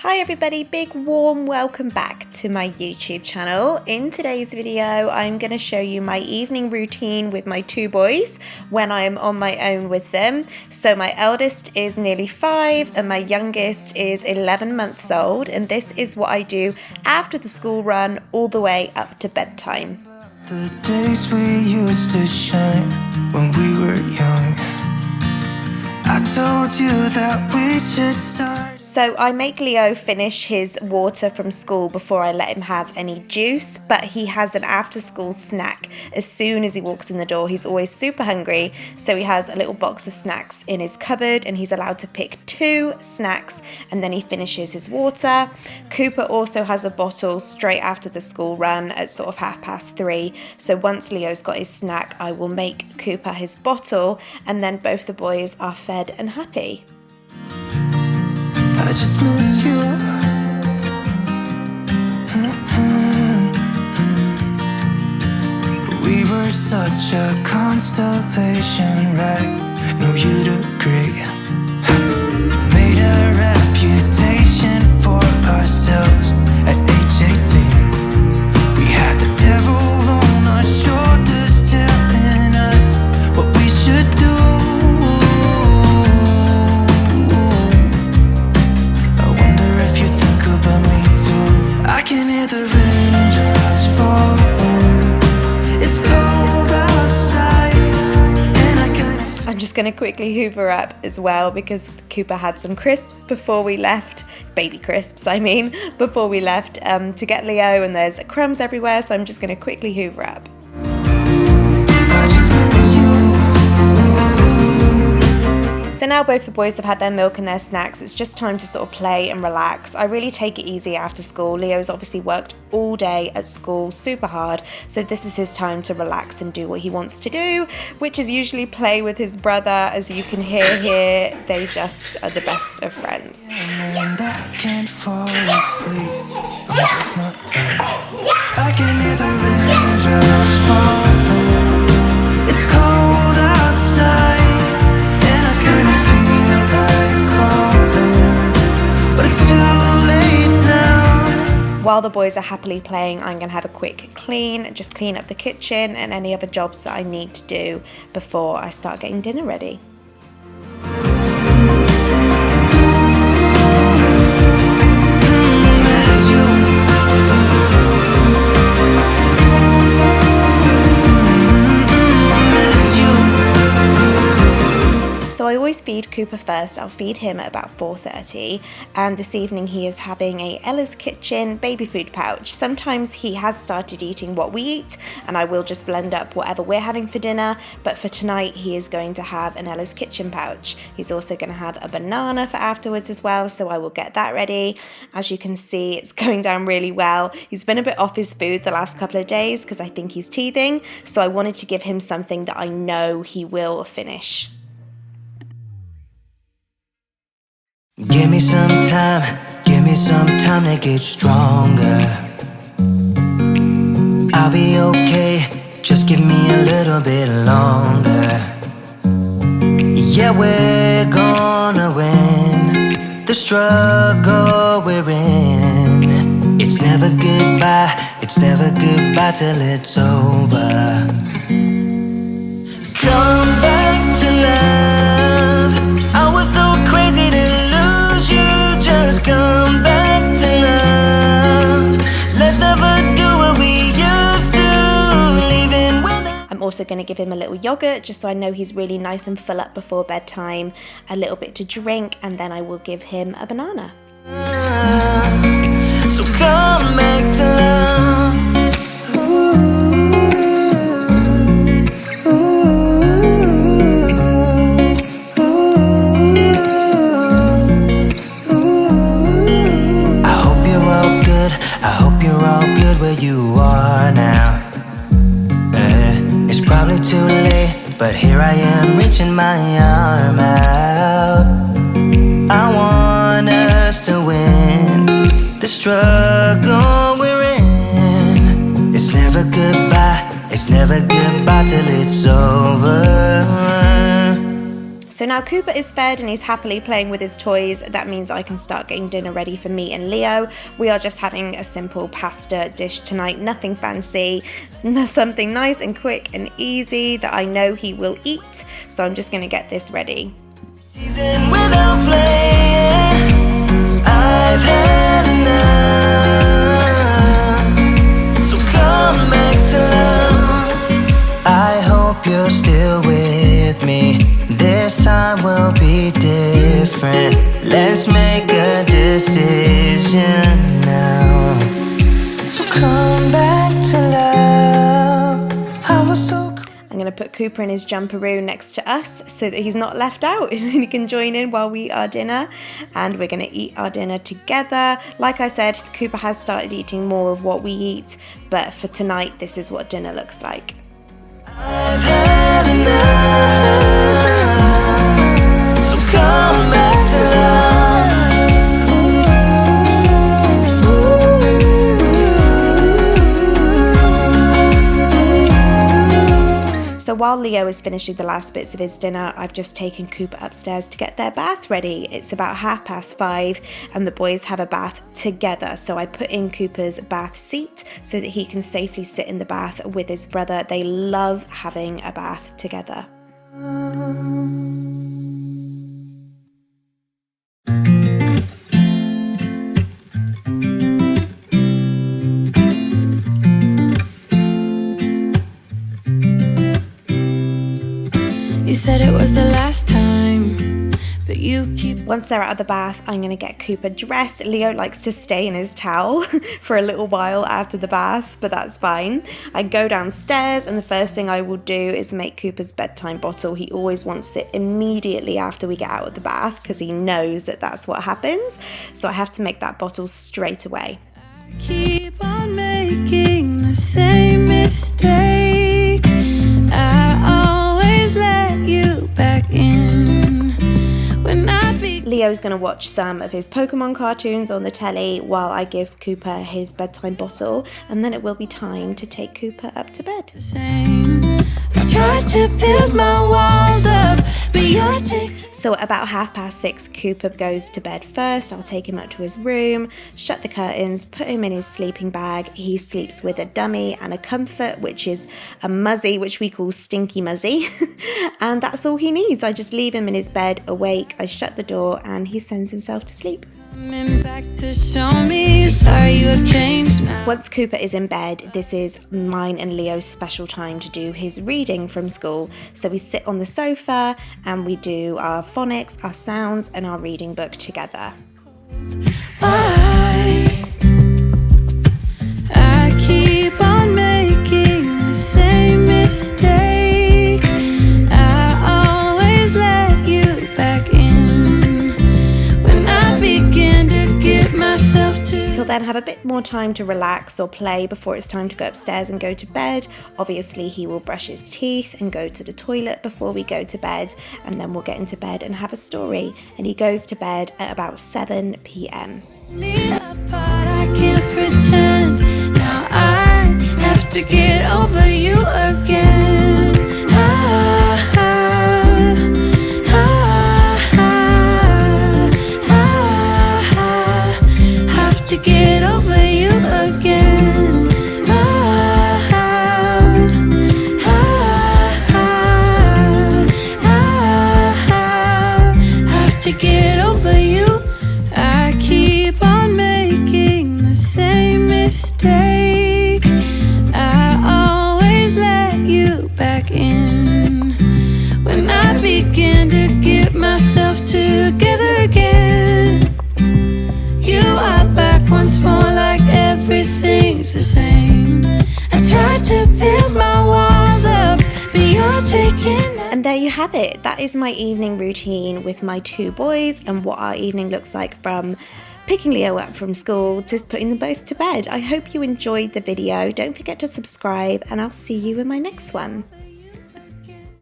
Hi everybody, big warm welcome back to my YouTube channel. In today's video, I'm going to show you my evening routine with my two boys when I am on my own with them. So my eldest is nearly 5 and my youngest is 11 months old, and this is what I do after the school run all the way up to bedtime. The days we used to shine when we were young, I told you that we should start. So I make Leo finish his water from school before I let him have any juice, but he has an after school snack as soon as he walks in the door. He's always super hungry, so he has a little box of snacks in his cupboard and he's allowed to pick 2 snacks and then he finishes his water. Cooper also has a bottle straight after the school run at sort of 3:30. So once Leo's got his snack, I will make Cooper his bottle and then both the boys are fed and happy. I just miss you. We were such a constellation, right? No, you'd agree. Made a reputation for ourselves at age 18. We had the devil on our shoulders telling us what we should do. I can hear the raindrops falling. It's cold outside, and I kind of... I'm just going to quickly hoover up as well because Cooper had some crisps before we left, baby crisps I mean, before we left to get Leo, and there's crumbs everywhere, so I'm just going to quickly hoover up. I just miss you. So now both the boys have had their milk and their snacks, it's just time to sort of play and relax. I really take it easy after school. Leo's obviously worked all day at school, super hard, so this is his time to relax and do what he wants to do, which is usually play with his brother. As you can hear here, they just are the best of friends. And I can't fall asleep, I'm just not tired. I can hear the raindrops falling. It's cold outside. While the boys are happily playing, I'm going to have a quick clean, just clean up the kitchen and any other jobs that I need to do before I start getting dinner ready. So I always feed Cooper first. I'll feed him at about 4:30, and this evening he is having a Ella's Kitchen baby food pouch. Sometimes he has started eating what we eat and I will just blend up whatever we're having for dinner, but for tonight he is going to have an Ella's Kitchen pouch. He's also going to have a banana for afterwards as well, so I will get that ready. As you can see, it's going down really well. He's been a bit off his food the last couple of days because I think he's teething, so I wanted to give him something that I know he will finish. Give me some time to get stronger. I'll be okay, just give me a little bit longer. Yeah, we're gonna win the struggle we're in. It's never goodbye till it's over. Come back to love. I was so crazy to lose you, just come back to love. Let's never do what we used to, leaving without... I'm also going to give him a little yogurt just so I know he's really nice and full up before bedtime, a little bit to drink, and then I will give him a banana. So come back to love. You are now. It's probably too late, but here I am reaching my arm out. I want us to win the struggle we're in. It's never goodbye till it's over. So now Cooper is fed and he's happily playing with his toys. That means I can start getting dinner ready for me and Leo. We are just having a simple pasta dish tonight, nothing fancy, something nice and quick and easy that I know he will eat. So I'm just going to get this ready. Season without playing, I've had enough. So come back to love. I hope you're still with me. This time will be different. Let's make a decision now. So come back to love. I was so I'm going to put Cooper in his jumperoo next to us so that he's not left out and he can join in while we are dinner, and we're going to eat our dinner together. Like I said, Cooper has started eating more of what we eat, but for tonight this is what dinner looks like. I've had enough. So come back to love. So while Leo is finishing the last bits of his dinner, I've just taken Cooper upstairs to get their bath ready. It's about 5:30 and the boys have a bath together. So I put in Cooper's bath seat so that he can safely sit in the bath with his brother. They love having a bath together. You said it was the last time, but you keep... Once they're out of the bath, I'm going to get Cooper dressed. Leo likes to stay in his towel for a little while after the bath, but that's fine. I go downstairs and the first thing I will do is make Cooper's bedtime bottle. He always wants it immediately after we get out of the bath because he knows that that's what happens. So I have to make that bottle straight away. I keep on making the same mistake. I always let you back in when I be... Leo's going to watch some of his Pokemon cartoons on the telly while I give Cooper his bedtime bottle, and then it will be time to take Cooper up to bed. same. I tried to build my walls up, but you're taking... So at about 6:30, Cooper goes to bed first. I'll take him up to his room, shut the curtains, put him in his sleeping bag. He sleeps with a dummy and a comfort, which is a muzzy, which we call Stinky Muzzy. And that's all he needs. I just leave him in his bed awake. I shut the door and he sends himself to sleep. Coming back to show me you're sorry you have changed now. Once Cooper is in bed, this is mine and Leo's special time to do his reading from school. So we sit on the sofa and we do our phonics, our sounds, and our reading book together. I keep on making the same mistake. I always let you back in when I begin to get myself to... He'll then have a bit more time to relax or play before it's time to go upstairs and go to bed. Obviously, he will brush his teeth and go to the toilet before we go to bed, and then we'll get into bed and have a story. And he goes to bed at about 7 p.m. me apart, I can't pretend. Now I have to get over you again. Have to get over you again. Have to get over you. I keep on making the same mistake. I always let you back in when I begin to get myself together again. You are back once more, like everything's the same. I tried to build my walls up, but you're taking that. And there you have it. That is my evening routine with my two boys and what our evening looks like from picking Leo up from school to putting them both to bed. I hope you enjoyed the video. Don't forget to subscribe and I'll see you in my next one.